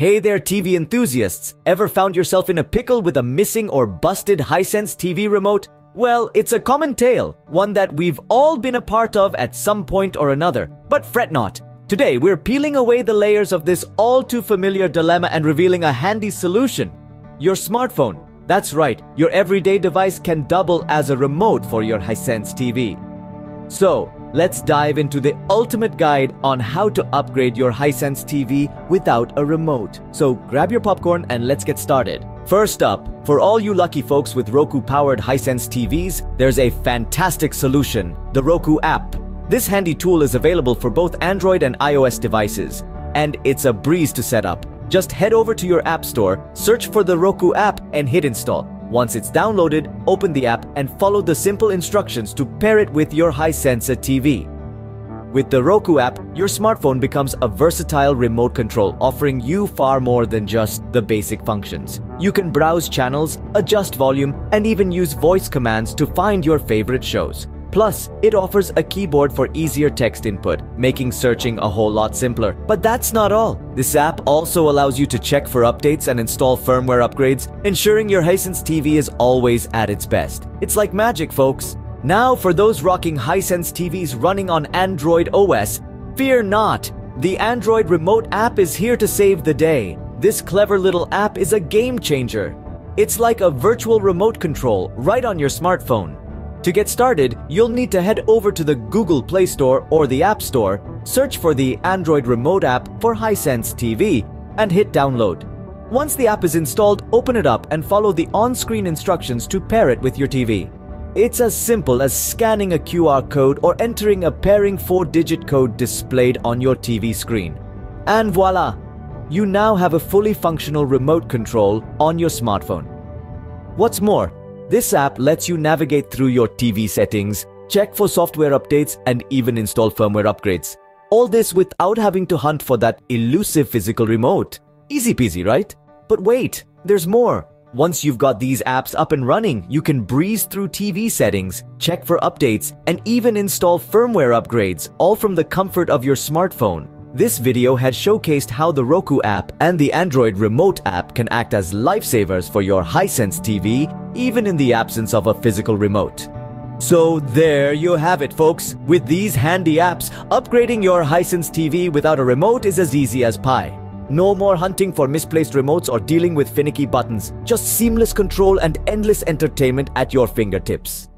Hey there, TV enthusiasts! Ever found yourself in a pickle with a missing or busted Hisense TV remote? Well, it's a common tale, one that we've all been a part of at some point or another. But fret not. Today, we're peeling away the layers of this all-too-familiar dilemma and revealing a handy solution. Your smartphone. That's right, your everyday device can double as a remote for your Hisense TV. So, let's dive into the ultimate guide on how to upgrade your Hisense TV without a remote. So grab your popcorn and let's get started. First up, for all you lucky folks with Roku-powered Hisense TVs, there's a fantastic solution, the Roku App. This handy tool is available for both Android and iOS devices, and it's a breeze to set up. Just head over to your App Store, search for the Roku App, and hit install. Once it's downloaded, open the app and follow the simple instructions to pair it with your Hisense TV. With the Roku app, your smartphone becomes a versatile remote control, offering you far more than just the basic functions. You can browse channels, adjust volume, and even use voice commands to find your favorite shows. Plus, it offers a keyboard for easier text input, making searching a whole lot simpler. But that's not all. This app also allows you to check for updates and install firmware upgrades, ensuring your Hisense TV is always at its best. It's like magic, folks. Now, for those rocking Hisense TVs running on Android OS, fear not. The Android Remote app is here to save the day. This clever little app is a game changer. It's like a virtual remote control right on your smartphone. To get started, you'll need to head over to the Google Play Store or the App Store, search for the Android Remote app for Hisense TV, and hit download. Once the app is installed, open it up and follow the on-screen instructions to pair it with your TV. It's as simple as scanning a QR code or entering a pairing 4-digit code displayed on your TV screen. And voila! You now have a fully functional remote control on your smartphone. What's more, this app lets you navigate through your TV settings, check for software updates, and even install firmware upgrades. All this without having to hunt for that elusive physical remote. Easy peasy, right? But wait, there's more. Once you've got these apps up and running, you can breeze through TV settings, check for updates, and even install firmware upgrades, all from the comfort of your smartphone. This video has showcased how the Roku app and the Android Remote app can act as lifesavers for your Hisense TV, even in the absence of a physical remote. So there you have it, folks. With these handy apps, upgrading your Hisense TV without a remote is as easy as pie. No more hunting for misplaced remotes or dealing with finicky buttons. Just seamless control and endless entertainment at your fingertips.